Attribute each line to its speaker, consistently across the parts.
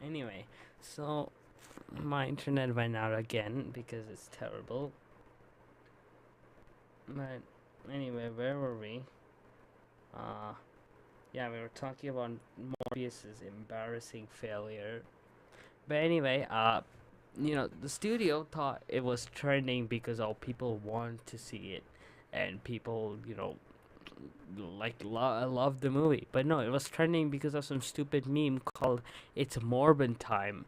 Speaker 1: Anyway, so my internet went out again because it's terrible. But anyway, where were we? Uh, yeah, we were talking about Morbius's embarrassing failure. But anyway, the studio thought it was trending because all people want to see it, and people, love the movie. But no, it was trending because of some stupid meme called "It's Morbin Time."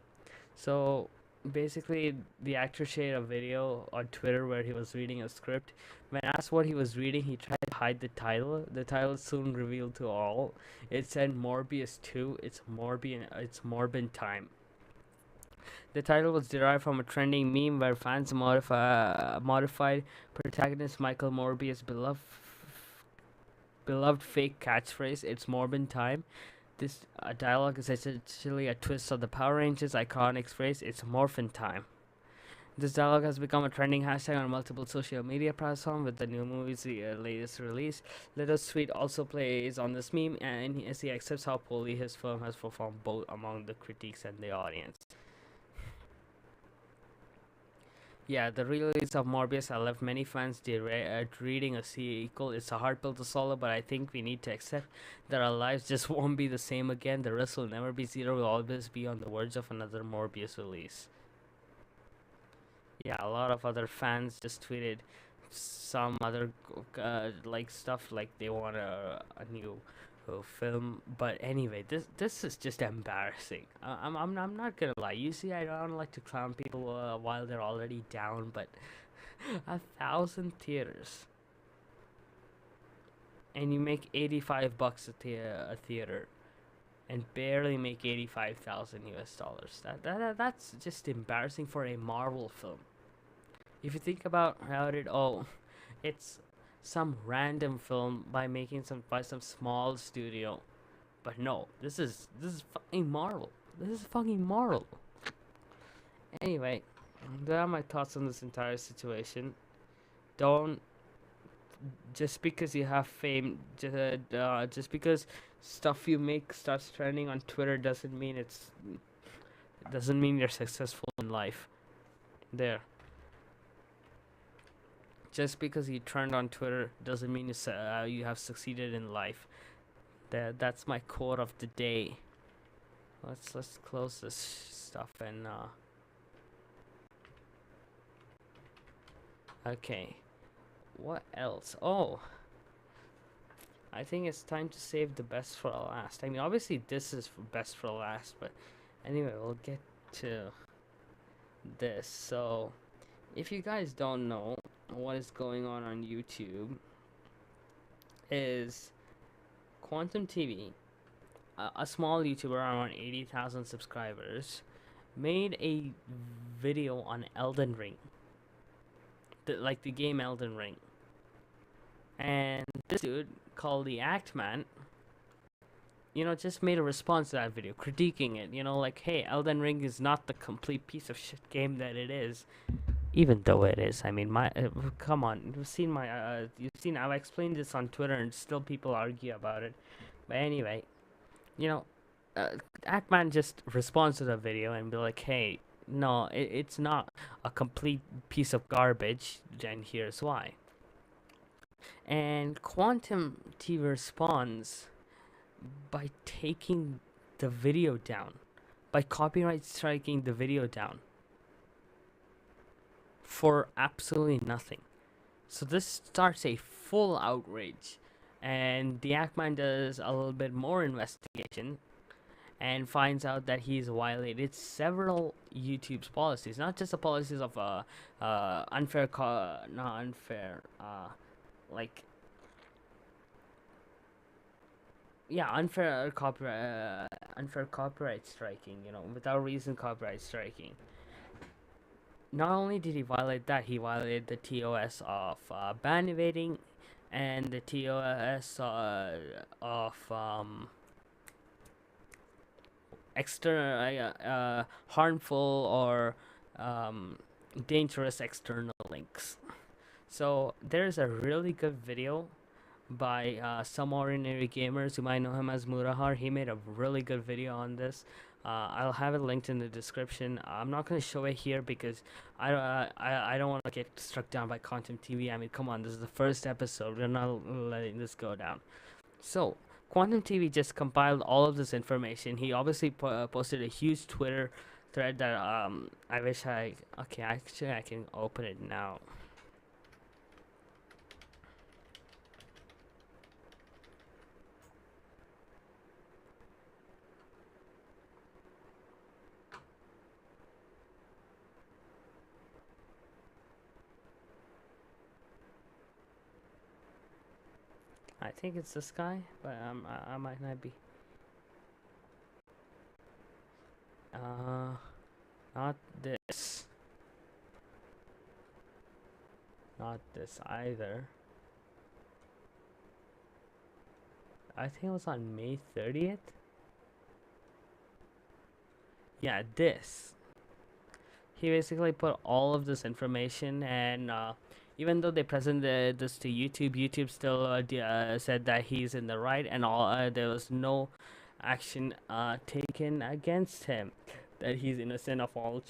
Speaker 1: So basically, the actor shared a video on Twitter where he was reading a script. When asked what he was reading, he tried to hide the title. The title soon revealed to all. It said Morbius 2. It's Morbin Time. The title was derived from a trending meme where fans modified protagonist Michael Morbius' beloved fake catchphrase, "It's Morbin Time." This dialogue is essentially a twist of the Power Rangers iconic phrase, "It's Morphin Time." This dialogue has become a trending hashtag on multiple social media platforms with the new movie's latest release. Little Sweet also plays on this meme, and as he accepts how poorly his film has performed both among the critics and the audience. Yeah, the release of Morbius has left many fans reading a sequel. It's a hard pill to swallow, but I think we need to accept that our lives just won't be the same again. The risk will never be zero. We'll always be on the verge of another Morbius release. Yeah, a lot of other fans just tweeted some other stuff like they want a new film. But anyway, this is just embarrassing. I'm not gonna lie. You see, I don't like to clown people while they're already down, but 1,000 theaters, and you make $85 a theater, and barely make 85,000 US dollars. That's just embarrassing for a Marvel film. If you think about how it's some random film by some small studio. But no, this is fucking Marvel. This is fucking Marvel. Anyway, there are my thoughts on this entire situation. Don't just because you have fame, just because stuff you make starts trending on Twitter doesn't mean you're successful in life. There. Just because you turned on Twitter doesn't mean you have succeeded in life. That's my quote of the day. Let's close this stuff and okay. What else? Oh, I think it's time to save the best for last. I mean, obviously this is for best for last, but anyway, we'll get to this. So, if you guys don't know what is going on YouTube, is Quantum TV, a small YouTuber around 80,000 subscribers, made a video on Elden Ring, the game Elden Ring, and this dude called TheActMan, just made a response to that video, critiquing it. Like, hey, Elden Ring is not the complete piece of shit game that it is, even though it is. I mean, come on, I've explained this on Twitter, and still people argue about it. But anyway, you know, Ackman just responds to the video and be like, hey, no, it's not a complete piece of garbage, and here's why. And Quantum TV responds by taking the video down, by copyright striking the video down for absolutely nothing. So this starts a full outrage, and TheActMan does a little bit more investigation and finds out that he's violated several YouTube's policies, not just the policies of not unfair, like yeah, unfair copyright striking. Without reason copyright striking. Not only did he violate that, he violated the TOS of ban evading and the TOS of harmful or dangerous external links. So there's a really good video by Some Ordinary Gamers. You might know him as Murahar. He made a really good video on this. I'll have it linked in the description. I'm not gonna show it here because I don't want to get struck down by Quantum TV. I mean, come on, this is the first episode. We're not letting this go down. So, Quantum TV just compiled all of this information. He obviously posted a huge Twitter thread that I wish I okay, actually I can open it now. I think it's this guy, but I might not be. Not this. Not this either. I think it was on May 30th. Yeah, this. He basically put all of this information, and even though they presented this to YouTube, YouTube still said that he's in the right, and all there was no action taken against him, that he's innocent of all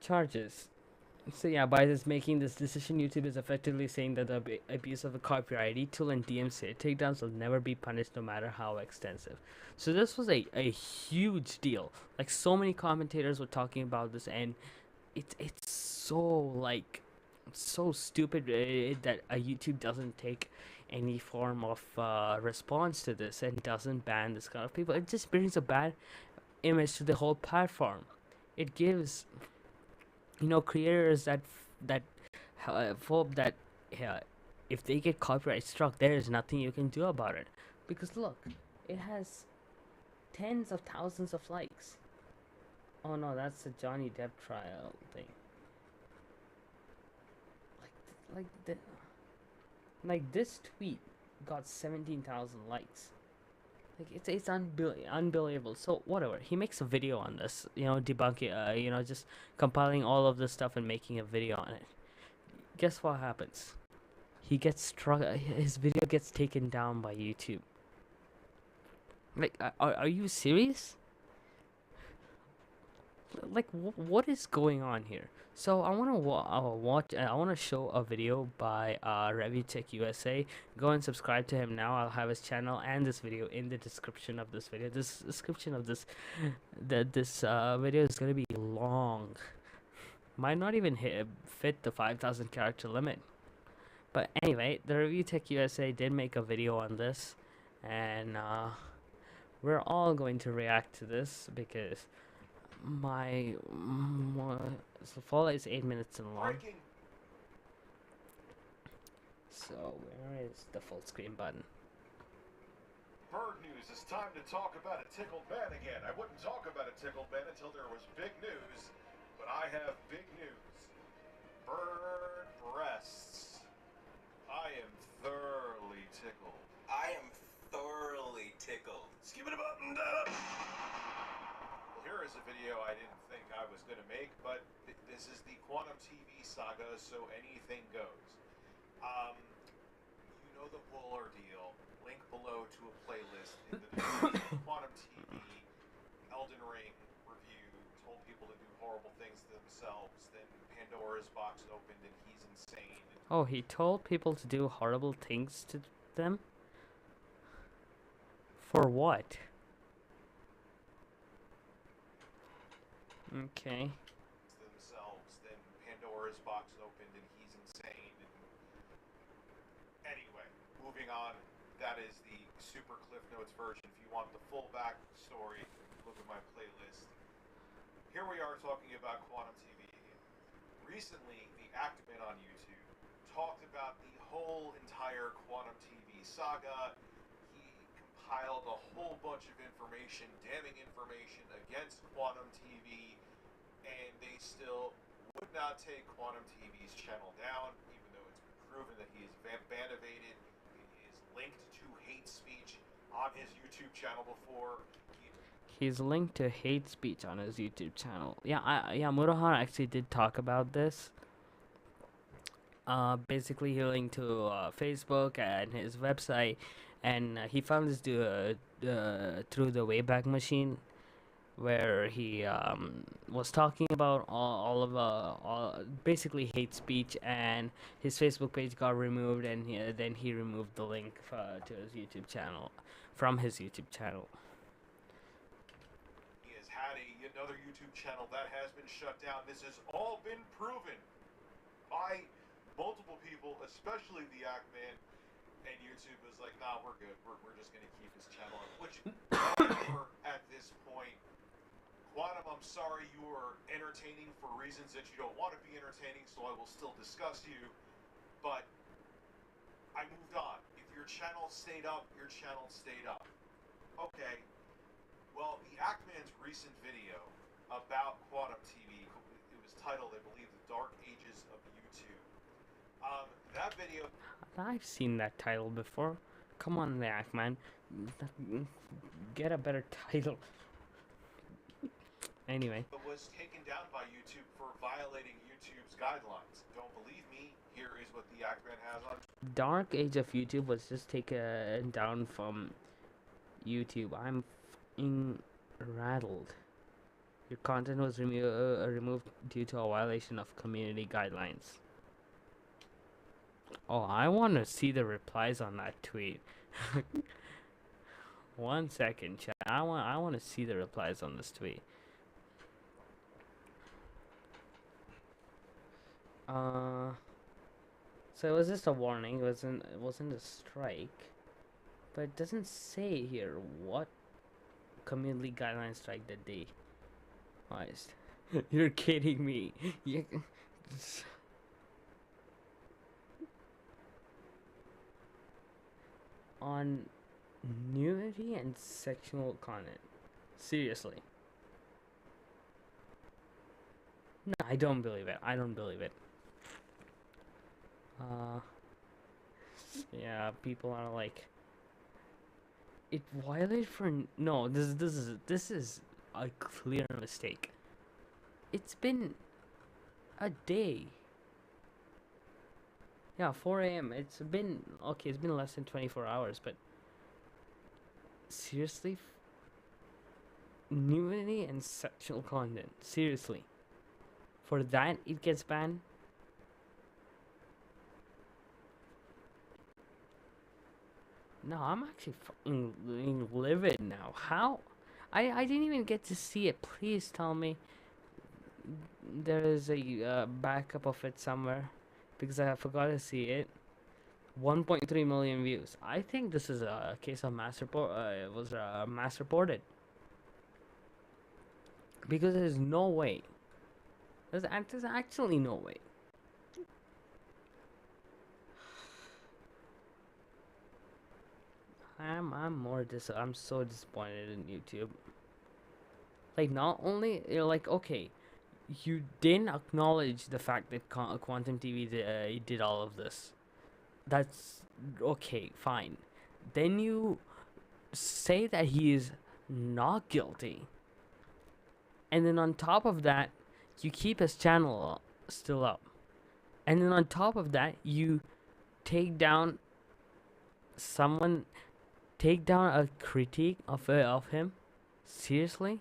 Speaker 1: charges. So yeah, by this making this decision, YouTube is effectively saying that the abuse of a copyright ID tool and DMCA takedowns will never be punished, no matter how extensive. So this was a huge deal. Like, so many commentators were talking about this, and it's so like so stupid that YouTube doesn't take any form of response to this and doesn't ban this kind of people. It just brings a bad image to the whole platform. It gives, you know, creators that hope that if they get copyright struck, there is nothing you can do about it. Because look, it has tens of thousands of likes. Oh no, that's the Johnny Depp trial thing. Like this tweet got 17,000 likes. Like, it's unbelievable. So whatever, he makes a video on this, you know, debunking, you know, just compiling all of this stuff and making a video on it. Guess what happens? He gets struck. His video gets taken down by YouTube. Like, are you serious? Like, what is going on here? So I want to watch. I want to show a video by Review Tech USA. Go and subscribe to him now. I'll have his channel and this video in the description of this video. This description of this video is gonna be long. Might not even fit the 5,000 character limit. But anyway, the Review Tech USA did make a video on this, and we're all going to react to this because my follow is 8 minutes and long. So where is the full screen button?
Speaker 2: Bird news. It's time to talk about a tickled man again. I wouldn't talk about a tickled man until there was big news, but I have big news. Bird breasts. I am thoroughly tickled.
Speaker 3: I am thoroughly tickled.
Speaker 2: Skip it a button, da. Well, here is a video I didn't think I was going to make, but this is the Quantum TV saga, so anything goes. You know the whole ordeal. Link below to a playlist in the description. Quantum TV, Elden Ring review, told people to do horrible things to themselves, then Pandora's box opened and he's insane.
Speaker 1: Oh, he told people to do horrible things to them? For what? Okay.
Speaker 2: Themselves, then Pandora's box opened and he's insane. Anyway, moving on. That is the super Cliff Notes version. If you want the full backstory, look at my playlist. Here we are talking about Quantum TV. Recently, TheActMan on YouTube talked about the whole entire Quantum TV saga. He compiled a whole bunch of information, damning information against Quantum TV, and they still would not take Quantum TV's channel down, even though it's been proven that he is ban-evaded. He is linked to hate speech on his YouTube channel before.
Speaker 1: He's linked to hate speech on his YouTube channel. Yeah, Murahara actually did talk about this. Basically, he linked to Facebook and his website, and he found this through the Wayback Machine where he was talking about basically hate speech, and his Facebook page got removed, and then he removed the link to his YouTube channel from his YouTube channel.
Speaker 2: He has had another YouTube channel that has been shut down. This has all been proven by multiple people, especially TheActMan, and YouTube was like, nah, we're good. We're just going to keep his channel up. Which, however, at this point, Quantum, I'm sorry you were entertaining for reasons that you don't want to be entertaining, so I will still discuss you. But I moved on. If your channel stayed up, your channel stayed up. Okay. Well, TheActMan's recent video about Quantum TV, it was titled, I believe, The Dark Ages of YouTube. That video...
Speaker 1: I've seen that title before. Come on, TheActMan. Get a better title. Anyway.
Speaker 2: It was taken down by YouTube for violating YouTube's guidelines. Don't believe me? Here is what TheActMan has on...
Speaker 1: Dark Age of YouTube was just taken down from YouTube. I'm f***ing rattled. Your content was removed due to a violation of community guidelines. Oh, I want to see the replies on that tweet. 1 second, chat. I want to see the replies on this tweet. So it was just a warning. It wasn't a strike, but it doesn't say here what community guideline strike that they caused. You're kidding me. On nudity and sexual content. Seriously. No, I don't believe it. I don't believe it. Yeah, people are like, it violated for no. This is a clear mistake. It's been a day. Yeah, 4 a.m. It's been okay. It's been less than 24 hours, but seriously, nudity and sexual content. Seriously, for that it gets banned. No, I'm actually fucking livid now. How? I didn't even get to see it. Please tell me there is a backup of it somewhere, because I forgot to see it. 1.3 million views. I think this is a case of mass report. It was mass reported, because there's no way. There's actually no way. I'm so disappointed in YouTube. Like, not only you're like, okay, you didn't acknowledge the fact that Quantum TV did all of this. That's okay, fine. Then you say that he is not guilty, and then on top of that, you keep his channel still up, and then on top of that, you take down a critique of him. Seriously?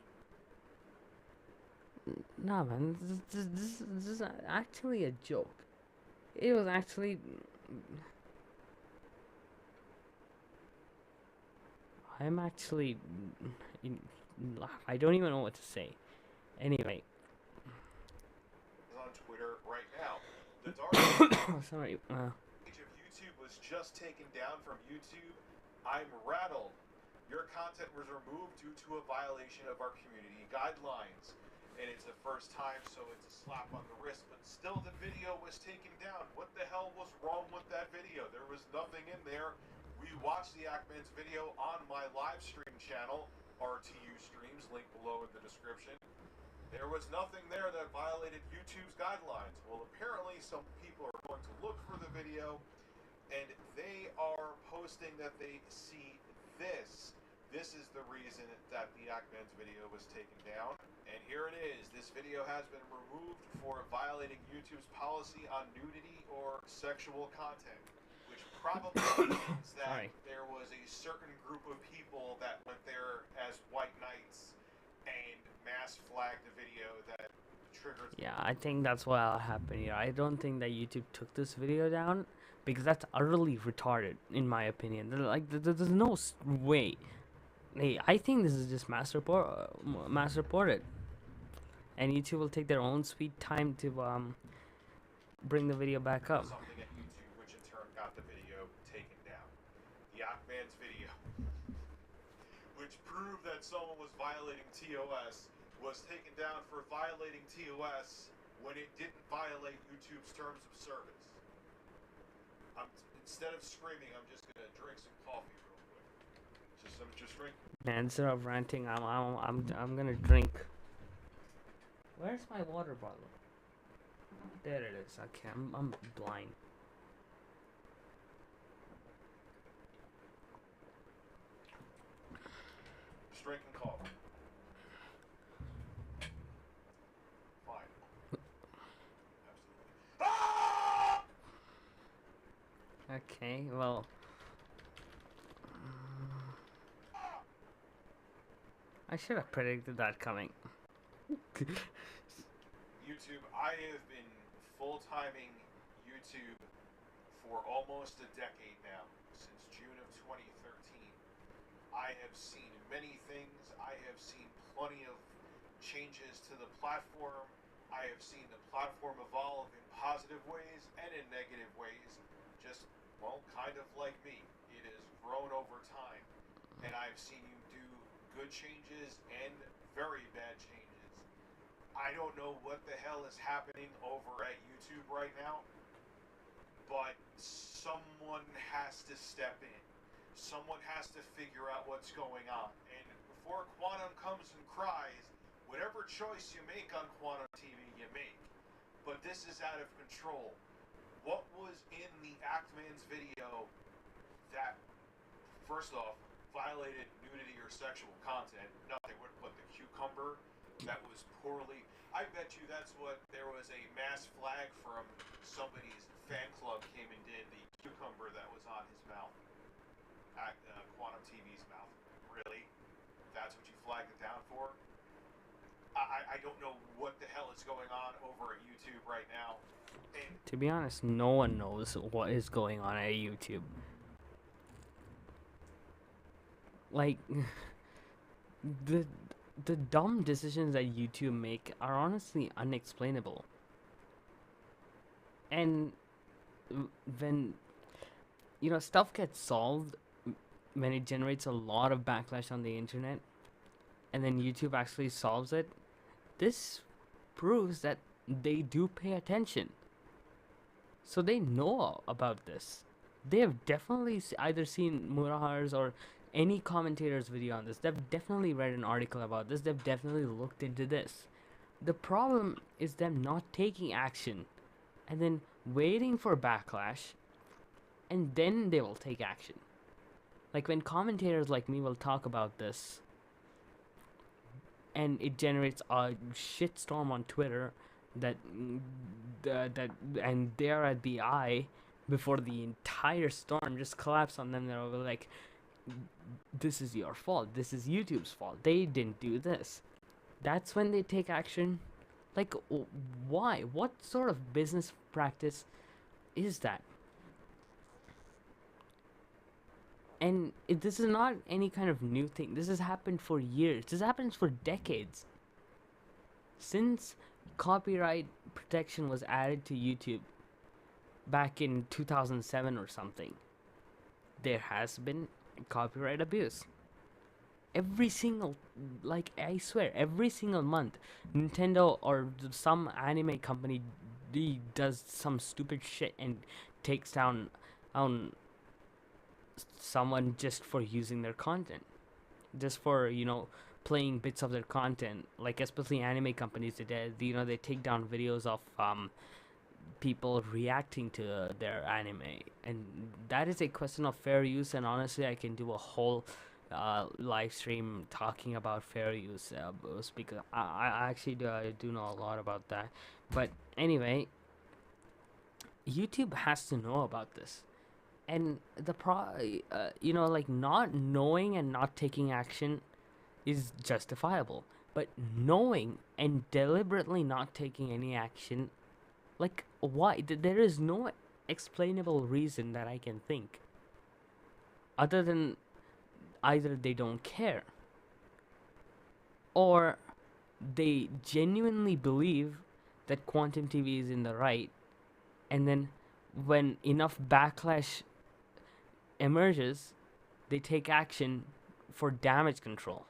Speaker 1: Nah, man, this is actually a joke. It was actually... I'm actually... I don't even know what to say. Anyway.
Speaker 2: On Twitter right now. The dark
Speaker 1: sorry.
Speaker 2: age of YouTube was just taken down from YouTube. I'm rattled. Your content was removed due to a violation of our community guidelines. And it's the first time, so it's a slap on the wrist, but still the video was taken down. What the hell was wrong with that video? There was nothing in there. We watched TheActMan's video on my live stream channel, RTU Streams, link below in the description. There was nothing there that violated YouTube's guidelines. Well, apparently some people are going to look for the video, and they are posting that they see this. This is the reason that TheActMan's video was taken down. And here it is. This video has been removed for violating YouTube's policy on nudity or sexual content, which probably means that there was a certain group of people that went there as white knights and mass flag the video that triggered.
Speaker 1: Yeah, I think that's what happened here. I don't think that YouTube took this video down because that's utterly retarded, in my opinion. There's no way. Hey, I think this is just mass reported, and YouTube will take their own sweet time to bring the video back up.
Speaker 2: Something at YouTube, which in turn got the video taken down. TheActMan's video, which proved that someone was violating TOS, was taken down for violating TOS when it didn't violate YouTube's terms of service. Instead of screaming, I'm just gonna drink some coffee real quick. Just drink.
Speaker 1: And instead of ranting, I'm gonna drink. Where's my water bottle? There it is. Okay, I'm blind.
Speaker 2: Just drinking coffee. Fine. Absolutely. Ah!
Speaker 1: Okay, well. I should have predicted that coming.
Speaker 2: YouTube, I have been full-timing YouTube for almost a decade now, since June of 2013. I have seen many things. I have seen plenty of changes to the platform. I have seen the platform evolve in positive ways and in negative ways. Just, well, kind of like me. It has grown over time. And I've seen you do good changes and very bad changes. I don't know what the hell is happening over at YouTube right now, but someone has to step in. Someone has to figure out what's going on. And before Quantum comes and cries, whatever choice you make on Quantum TV, you make. But this is out of control. What was in the ActMan's video that, first off, violated nudity or sexual content? Nothing but the cucumber that was poorly. I bet you that's what there was a mass flag from somebody's fan club came and did the cucumber that was on his mouth. Quantum TV's mouth. Really? That's what you flagged it down for? I don't know what the hell is going on over at YouTube right now. And
Speaker 1: To be honest, no one knows what is going on at YouTube. Like, the dumb decisions that YouTube make are honestly unexplainable. And when, stuff gets solved, when it generates a lot of backlash on the internet, and then YouTube actually solves it, this proves that they do pay attention. So they know about this. They have definitely either seen Murahar's or any commentator's video on this. They've definitely read an article about this. They've definitely looked into this. The problem is them not taking action and then waiting for backlash, and then they will take action. Like when commentators like me will talk about this and it generates a shitstorm on Twitter that and they're at the eye before the entire storm just collapsed on them. They're like, this is your fault. This is YouTube's fault. They didn't do this. That's when they take action. Like, why? What sort of business practice is that? And this is not any kind of new thing. This has happened for years. This happens for decades. Since copyright protection was added to YouTube back in 2007 or something, there has been copyright abuse. Every single, I swear, every single month, Nintendo or some anime company does some stupid shit and takes down someone just for using their content, just for playing bits of their content. Like especially anime companies, they take down videos of people reacting to their anime, and that is a question of fair use. And honestly, I can do a whole live stream talking about fair use, because I actually do know a lot about that. But anyway, YouTube has to know about this. And not knowing and not taking action is justifiable. But knowing and deliberately not taking any action, like, why? There is no explainable reason that I can think, other than either they don't care, or they genuinely believe that quantum TV is in the right, and then when enough backlash emerges, they take action for damage control,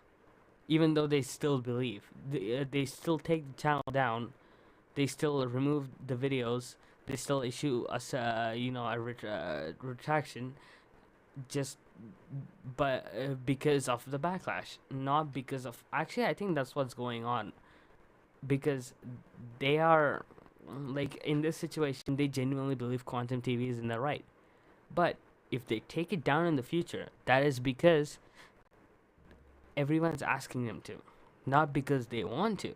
Speaker 1: even though they still believe. They still take the channel down. They still remove the videos. They still issue us, retraction, just but because of the backlash, not because of. Actually, I think that's what's going on, because they are, like, in this situation, they genuinely believe quantum TV is in the right. But if they take it down in the future, that is because everyone's asking them to, not because they want to.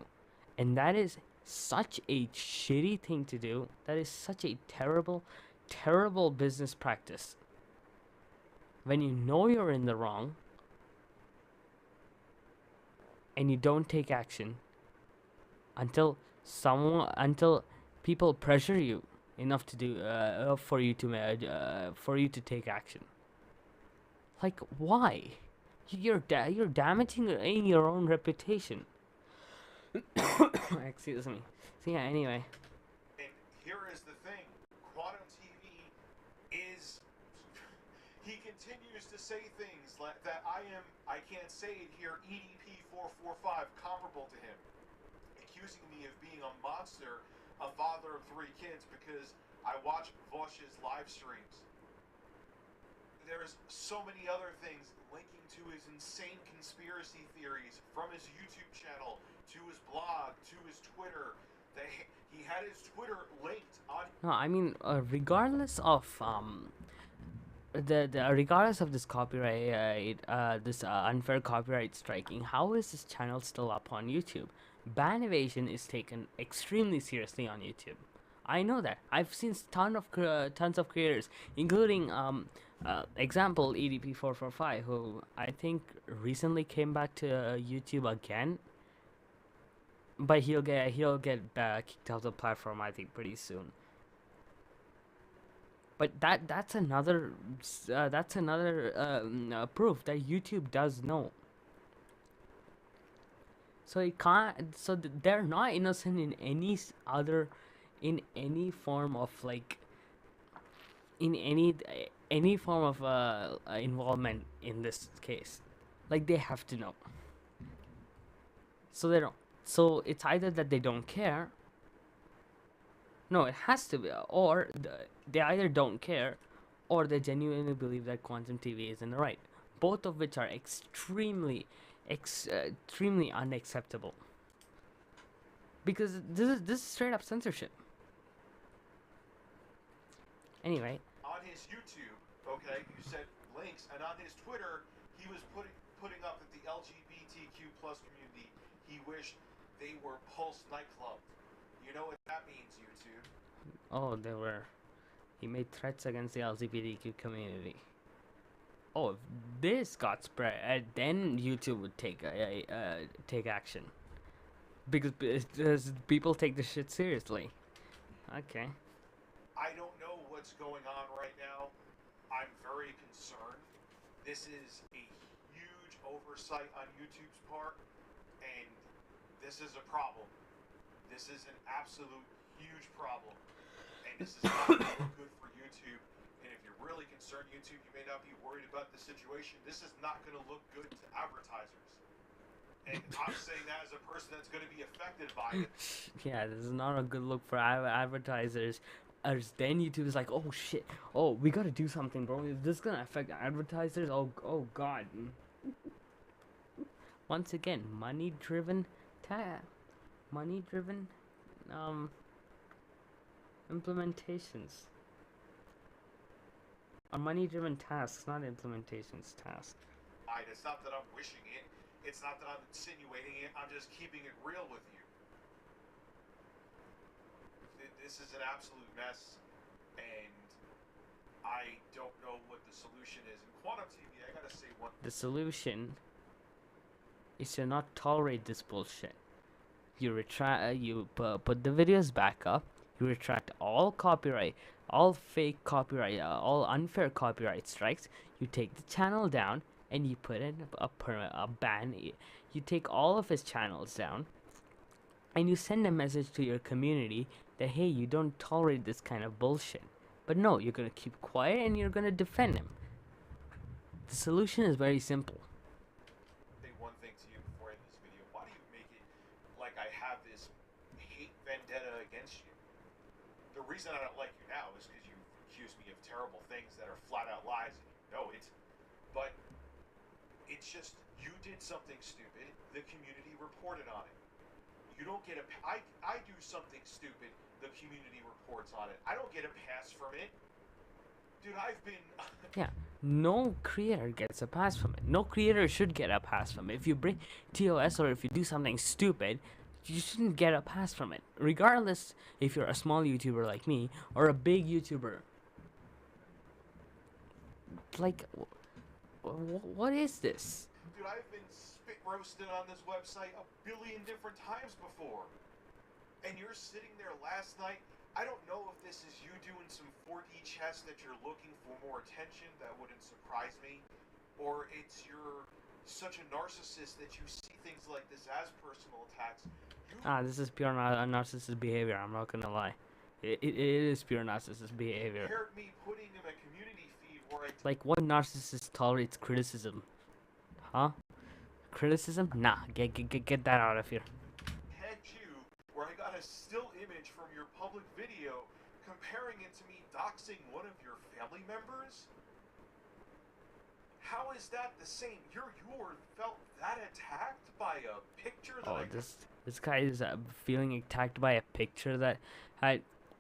Speaker 1: And that is such a shitty thing to do. That is such a terrible, terrible business practice. When you know you're in the wrong and you don't take action until people pressure you enough to do for you to take action. Like, why? You're damaging your own reputation. Excuse me. So yeah, anyway.
Speaker 2: And here is the thing. Quantum TV is... He continues to say things like that I can't say it here, EDP445, comparable to him. Accusing me of being a monster, a father of 3 kids, because I watch Vosh's live streams. There's so many other things linking to his insane conspiracy theories, from his YouTube channel to his blog to his Twitter. He had his Twitter linked on.
Speaker 1: No, I mean, regardless of regardless of this copyright, this unfair copyright striking, how is this channel still up on YouTube? Ban evasion is taken extremely seriously on YouTube. I know that. I've seen tons of creators, including example EDP445, who I think recently came back to YouTube again, but he'll get kicked out of the platform, I think, pretty soon. But that's another proof that YouTube does know. So it can't. So they're not innocent in any form of, like, in any form of involvement in this case. Like, they have to know. So they don't. So it's either that they don't care. No, it has to be, or they either don't care, or they genuinely believe that quantum TV is in the right. Both of which are extremely unacceptable. Because this is straight up censorship. Anyway.
Speaker 2: On his YouTube, okay, you said links, and on his Twitter, he was putting up that the LGBTQ plus community, he wished they were Pulse nightclub. You know what that means, YouTube?
Speaker 1: Oh, they were. He made threats against the LGBTQ community. Oh, if this got spread, then YouTube would take action, because people take this shit seriously. Okay.
Speaker 2: I don't know what's going on right now. I'm very concerned. This is a huge oversight on YouTube's part, and this is a problem. This is an absolute huge problem, and this is not going to look good for YouTube. And if you're really concerned, YouTube, you may not be worried about the situation. This is not going to look good to advertisers. And I'm saying that as a person that's going to be affected by it.
Speaker 1: Yeah, this is not a good look for advertisers. As then YouTube is like, oh shit, oh, we gotta do something, bro. Is this gonna affect advertisers? Oh god. Once again, money-driven implementations. Or money-driven tasks, not implementations, tasks.
Speaker 2: It's not that I'm wishing it. It's not that I'm insinuating it. I'm just keeping it real with you. This is an absolute mess, and I don't know what the solution is. In Quantum TV, I gotta say one.
Speaker 1: The solution is to not tolerate this bullshit. You put the videos back up. You retract all copyright, all fake copyright, all unfair copyright strikes. You take the channel down and you put in a ban. You take all of his channels down and you send a message to your community that hey, you don't tolerate this kind of bullshit. But no, you're gonna keep quiet and you're gonna defend him. The solution is very simple.
Speaker 2: Say one thing to you before I end this video. Why do you make it like I have this hate vendetta against you? The reason I don't like you now is because you accuse me of terrible things that are flat out lies and you know it. But it's just, you did something stupid, the community reported on it. You don't get I do something stupid, the community reports on it. I don't get a pass from it. Dude, I've been...
Speaker 1: Yeah, no creator gets a pass from it. No creator should get a pass from it. If you break TOS or if you do something stupid, you shouldn't get a pass from it. Regardless if you're a small YouTuber like me or a big YouTuber. Like, what is this?
Speaker 2: Dude, I've been spit roasted on this website a billion different times before. And you're sitting there last night. I don't know if this is you doing some 4D chess that you're looking for more attention. That wouldn't surprise me. Or it's you're such a narcissist that you see things like this as personal attacks.
Speaker 1: This is pure narcissist behavior. I'm not gonna lie. It is pure narcissist behavior.
Speaker 2: Heard me putting in a community feed where
Speaker 1: Like, what narcissist tolerates criticism? Huh? Criticism? Nah, get that out of here.
Speaker 2: tagged you where I got a still image from your public video comparing it to me doxing one of your family members? How is that the same? You felt that attacked by a picture that
Speaker 1: This guy is feeling attacked by a picture that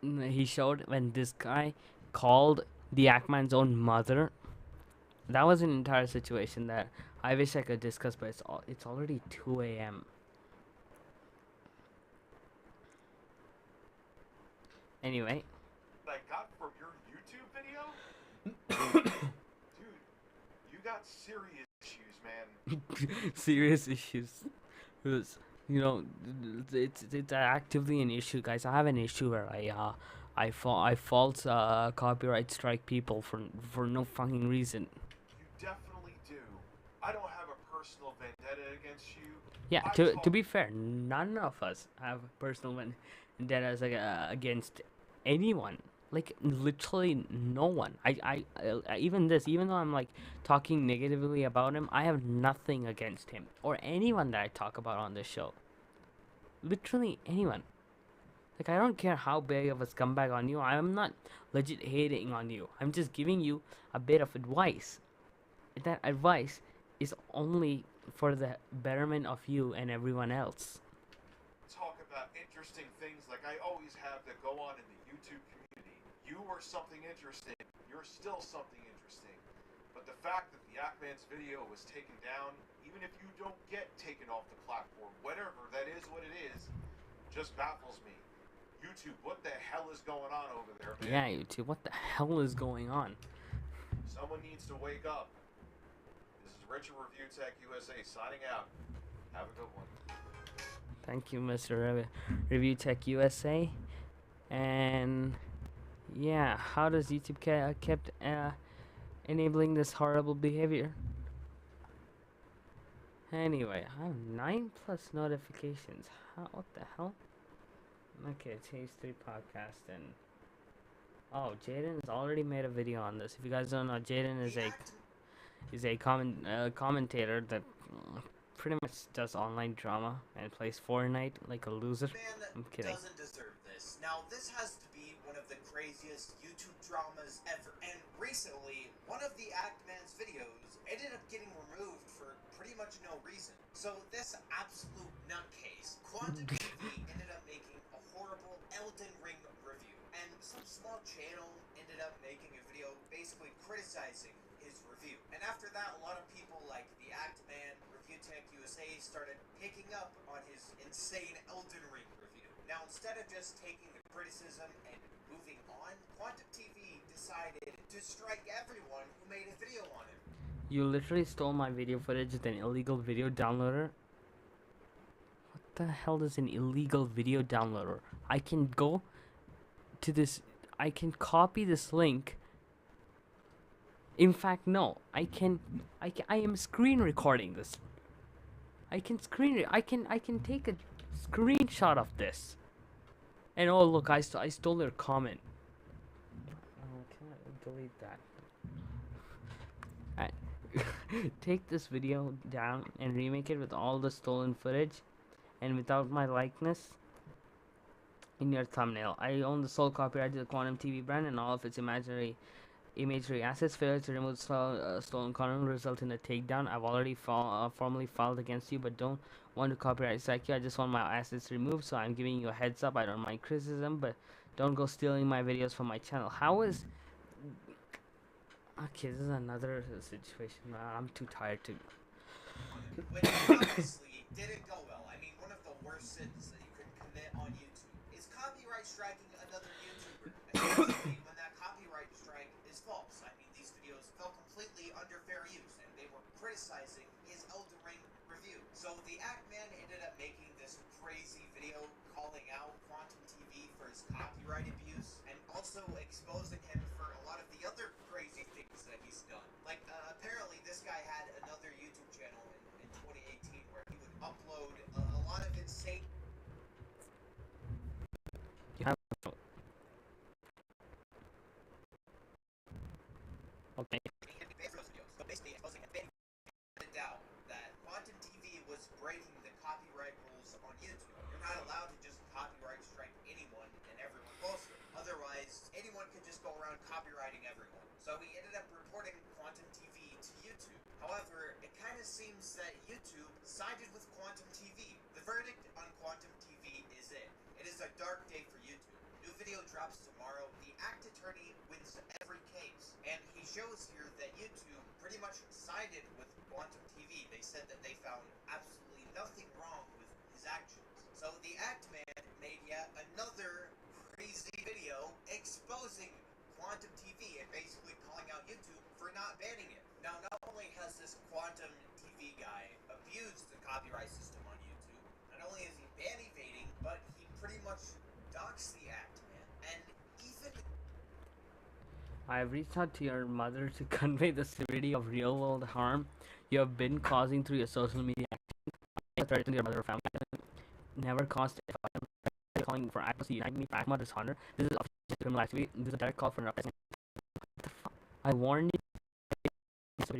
Speaker 1: he showed when this guy called TheActMan's own mother. That was an entire situation that I wish I could discuss, but it's already 2 a.m. Anyway.
Speaker 2: I got from your YouTube video? Dude, you got serious issues, man.
Speaker 1: Serious issues. It's, it's actively an issue, guys. I have an issue where I false copyright strike people for no fucking reason.
Speaker 2: You definitely do. I don't have a personal vendetta against you.
Speaker 1: Yeah, to be fair, none of us have personal vendettas against anyone. Like, literally no one. I even though I'm like talking negatively about him, I have nothing against him or anyone that I talk about on this show. Literally anyone. Like, I don't care how big of a scumbag on you. I'm not legit hating on you. I'm just giving you a bit of advice. That advice is only for the betterment of you and everyone else.
Speaker 2: Talk about interesting things like I always have that go on in the YouTube community. You were something interesting. You're still something interesting. But the fact that TheActMan's video was taken down, even if you don't get taken off the platform, whatever, that is what it is, just baffles me. YouTube, what the hell is going on over there, man?
Speaker 1: Yeah, YouTube, what the hell is going on?
Speaker 2: Someone needs to wake up. This is Richard Review Tech USA signing out. Have a good one.
Speaker 1: Thank you, Mr. Review Tech USA. And yeah, how does YouTube kept enabling this horrible behavior? Anyway, I have 9+ notifications. What the hell? Okay, Taste 3 podcast and Jaden's already made a video on this. If you guys don't know, Jaden is a commentator that pretty much does online drama and plays Fortnite like a loser. I'm kidding.
Speaker 3: Doesn't deserve this. Now, this has to be one of the craziest YouTube dramas ever. And recently, one of TheActMan's videos ended up getting removed for pretty much no reason. So this absolute nutcase, Quantum TV, ended up making a horrible Elden Ring review. And some small channel ended up making a video basically criticizing his review. And after that, a lot of people like TheActMan, Review Tech USA started picking up on his insane Elden Ring review. Now, instead of just taking the criticism and moving on, Quantum TV decided to strike everyone who made a video on him.
Speaker 1: You literally stole my video footage with an illegal video downloader the hell is an illegal video downloader? I can go to this. I can copy this link. In fact, no. I am screen recording this. I can take a screenshot of this. And oh look, I stole their comment. Can I delete that? Take this video down and remake it with all the stolen footage and without my likeness in your thumbnail. I own the sole copyright to the Quantum TV brand and all of its imagery assets. Failure to remove stolen content will result in a takedown. I've already formally filed against you, but don't want to copyright strike you. I just want my assets removed, so I'm giving you a heads up. I don't mind criticism, but don't go stealing my videos from my channel. How is... Okay, this is another situation. I'm too tired to...
Speaker 3: Which obviously didn't go well. I mean, one of the worst sins that you could commit on YouTube is copyright striking another YouTuber, especially when that copyright strike is false. I mean, these videos fell completely under fair use, and they were criticizing his Elden Ring review. So the ActMan ended up making this crazy video calling out Quantum TV for his copyright abuse, and also exposing him for a lot of the other crazy things that he's done. Like, apparently this guy had another YouTube channel in 2018 where he would upload a lot of insane...
Speaker 1: Okay.
Speaker 3: So basically exposing him doubt that Quantum TV was breaking the copyright rules on YouTube. You're not allowed to just copyright strike anyone and everyone posted. Otherwise, anyone could just go around copywriting everyone. So he ended up reporting Quantum TV to YouTube. However, it kind of seems that YouTube sided with Quantum TV. The verdict on Quantum TV is it. It is a dark day for YouTube. New video drops tomorrow. The ACT attorney wins every case. And he shows here that YouTube pretty much sided with Quantum TV. They said that they found absolutely nothing wrong with his actions. So the ActMan made yet another crazy video exposing Quantum TV and basically calling out YouTube for not banning it. Now, not only has this Quantum TV guy abused the copyright system on YouTube, not only is he ban evading, but he pretty much doxed the ActMan. And even...
Speaker 1: I have reached out to your mother to convey the severity of real-world harm you have been causing through your social media actions. I have threatened your mother or family. Never caused calling for actors to unite me for actma dishonor. This is official criminal activity. This is a direct call for an arrest. What the fuck? I warned you.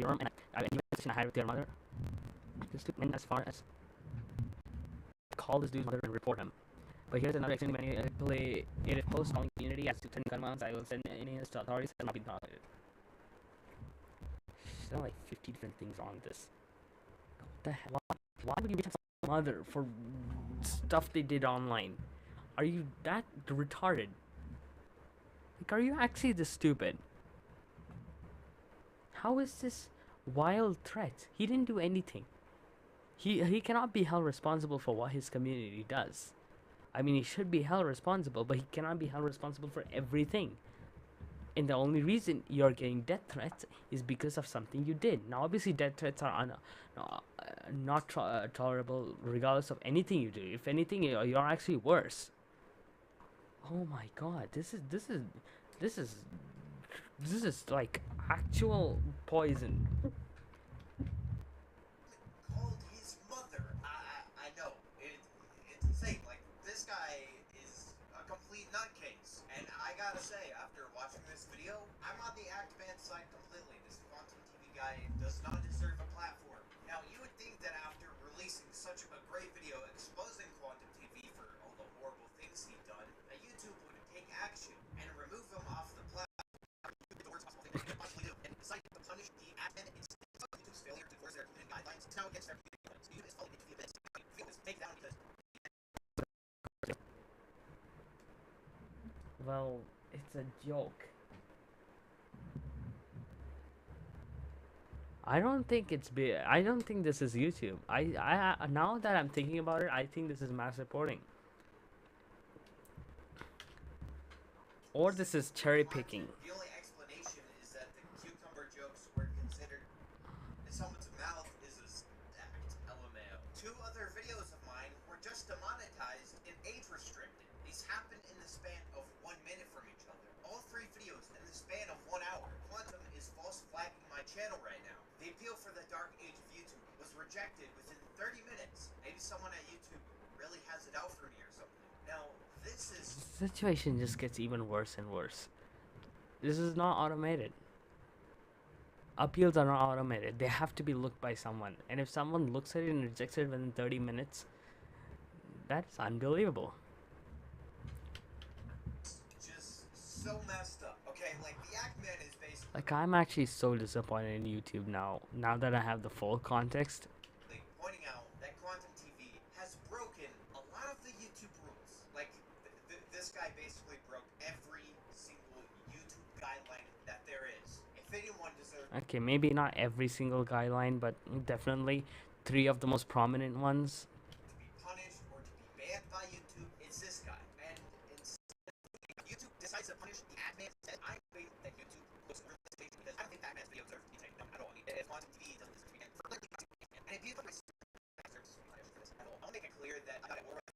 Speaker 1: And I had with your mother. Just to end as far as call this dude's mother and report him. But here's another extremely manipulated post calling the community as to turn gun violence. I will send any to authorities that not be prosecuted. There are like 50 different things on this. What the hell? Why would you reach out to your mother for stuff they did online? Are you that retarded? Like, are you actually this stupid? How is this wild threat? He didn't do anything. He cannot be held responsible for what his community does. I mean, he should be held responsible, but he cannot be held responsible for everything. And the only reason you're getting death threats is because of something you did. Now, obviously, death threats are not tolerable regardless of anything you do. If anything, you're actually worse. Oh my God, this is like actual poison.
Speaker 3: Called his mother. I know. It's insane. Like, this guy is a complete nutcase. And I gotta say, after watching this video, I'm on the ActMan side completely. This Quantum TV guy does not deserve a platform. Now, you would think that after releasing such a great video exposing Quantum TV for all the horrible things he'd done, that YouTube would take action and remove him off the platform. The worst possible thing they could possibly do, and decide to punish the ActMan instead of YouTube's failure to enforce their community guidelines. It's now against their community guidelines. YouTube is following into the events. Video is taken down because...
Speaker 1: Well, it's a joke. I don't think I don't think this is YouTube. I now that I'm thinking about it, I think this is mass reporting. Or this is cherry picking.
Speaker 3: The only explanation is that the cucumber jokes were considered... Someone's mouth is a stacked LMAO. Two other videos of mine were just happen in the span of 1 minute from each other. All 3 videos in the span of 1 hour. Quantum is false flagging my channel right now. The appeal for the dark age of YouTube was rejected within 30 minutes. Maybe someone at YouTube really has it out for me or something. Now, this is...
Speaker 1: The situation just gets even worse and worse. This is not automated. Appeals are not automated. They have to be looked by someone. And if someone looks at it and rejects it within 30 minutes, that's unbelievable.
Speaker 3: Just so messed up. Okay, like, TheActMan is basically...
Speaker 1: Like, I'm actually so disappointed in YouTube now that I have the full context.
Speaker 3: pointing out that Quantum TV has broken a lot of the YouTube rules. Like, this guy basically broke every single YouTube guideline that there is. If anyone deserves...
Speaker 1: Okay, maybe not every single guideline, but definitely 3 of the most prominent ones.
Speaker 3: to be punished or to be banned by YouTube, it's this guy. And YouTube decides to punish TheActMan. Says, I believe that YouTube looks over this page because I don't think TheActMan's video deserves to be taken down at all. I mean, if Quantum TV doesn't deserve to be banned, for literally and if you look at my deserves to be punished for this at all, I'll make it clear that I got it all right.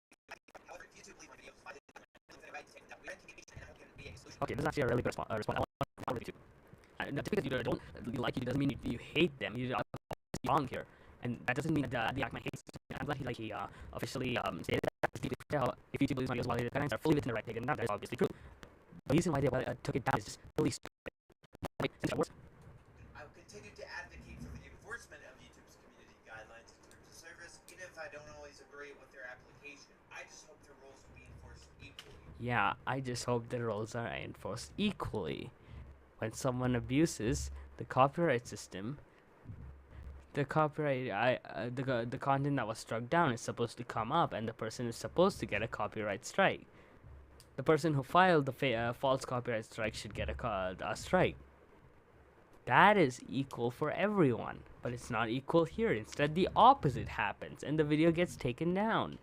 Speaker 3: However, if YouTube leave my videos, I didn't believe that I take them down. We're in communication and I hope it can be a solution.
Speaker 1: Okay, this is actually a really good response. I want YouTube. Just because you don't like YouTube doesn't mean you hate them. You're wrong here, and that doesn't mean that the TheActMan hates. I'm glad he officially stated that if YouTube believes my videos violated guidelines are fully within the right to take it down, that is obviously true. The reason why they took it down is just really stupid.
Speaker 3: I will continue to advocate for the enforcement of YouTube's community guidelines and terms of service, even if I don't always agree with their application. I just hope the rules will be enforced equally.
Speaker 1: Yeah, I just hope the rules are enforced equally. When someone abuses the copyright system, the the content that was struck down is supposed to come up, and the person is supposed to get a copyright strike. The person who filed the false copyright strike should get a strike. That is equal for everyone, but it's not equal here. Instead, the opposite happens, and the video gets taken down.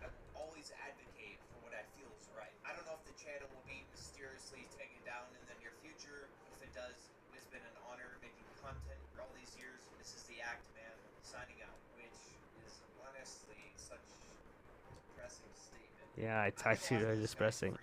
Speaker 3: I will always advocate for what I feel is right. I don't know if the channel will be mysteriously taken down in the near future. If it does, it's been an honor making content for all these years. This is TheActMan signing out, which is honestly such a depressing statement.
Speaker 1: Yeah, it's actually really depressing.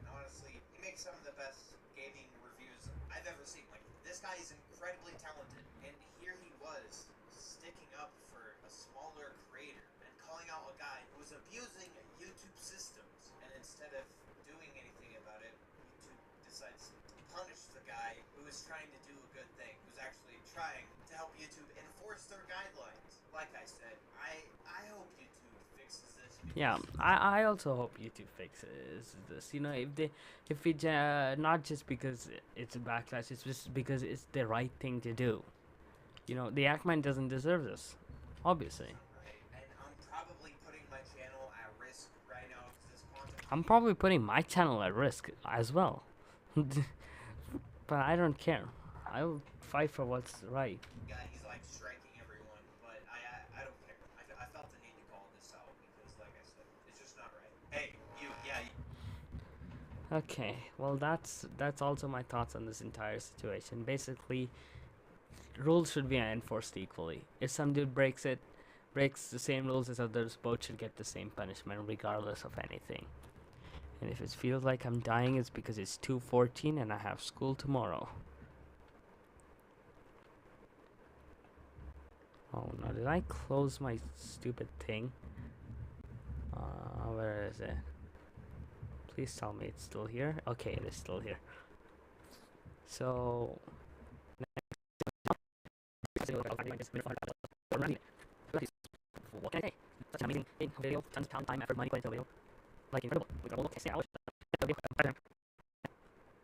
Speaker 3: Honestly, he makes some of the best gaming reviews I've ever seen. Like, this guy is incredibly talented, and here he was sticking up for a smaller creator and calling out a guy who was abusing YouTube systems. And instead of doing anything about it, YouTube decides to punish the guy who is trying to do a good thing, who's actually trying to help YouTube enforce their guidelines. Like I said, I hope YouTube fixes this.
Speaker 1: Yeah, I also hope YouTube fixes this. You know, if we not just because it's a backlash, it's just because it's the right thing to do. You know, the TheActMan doesn't deserve this, obviously.
Speaker 3: Right, and I'm probably putting my channel at risk right now because this content.
Speaker 1: I'm probably putting my channel at risk as well. But I don't care. I will fight for what's right.
Speaker 3: Yeah, he's like striking everyone, but I don't care. I felt the need to call this out because, like I said, it's just not right. Hey, you, yeah.
Speaker 1: Okay, well that's also my thoughts on this entire situation. Basically, rules should be enforced equally. If some dude breaks the same rules as others, both should get the same punishment regardless of anything. And if it feels like I'm dying, it's because it's 2:14 and I have school tomorrow. Oh no, did I close my stupid thing? Where is it? Please tell me it's still here. Okay, it is still here. So what can I say? Such an amazing video, tons of time, effort, money put into a video. Like incredible.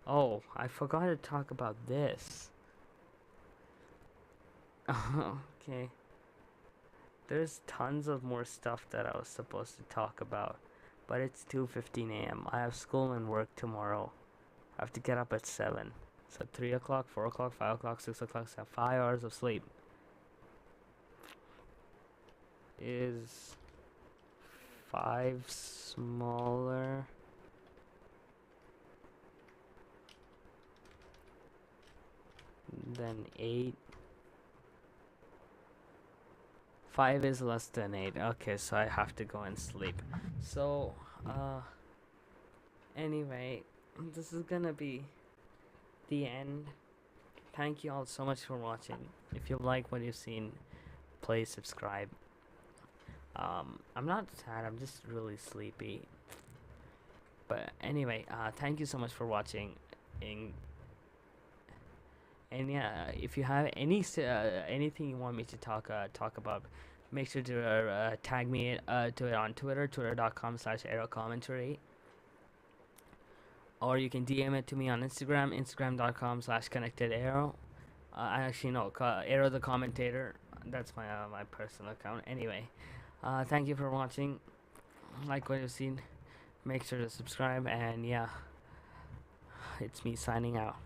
Speaker 1: Oh, I forgot to talk about this. Okay. There's tons of more stuff that I was supposed to talk about, but it's 2:15 a.m. I have school and work tomorrow. I have to get up at 7. So 3 o'clock, 4 o'clock, 5 o'clock, 6 o'clock, so I have 5 hours of sleep. Is 5 smaller than 8? 5 is less than 8. Okay, so I have to go and sleep. So Anyway, this is gonna be the end. Thank you all so much for watching. If you like what you've seen, please subscribe. I'm not sad, I'm just really sleepy. But anyway, thank you so much for watching. And yeah, if you have anything you want me to talk about, make sure to tag me to it on Twitter, twitter.com/AeroCommentary. Or you can DM it to me on Instagram, instagram.com/connectedaero. Actually, no, Aero the Commentator. That's my personal account. Anyway, thank you for watching. Like what you've seen, make sure to subscribe. And yeah, it's me signing out.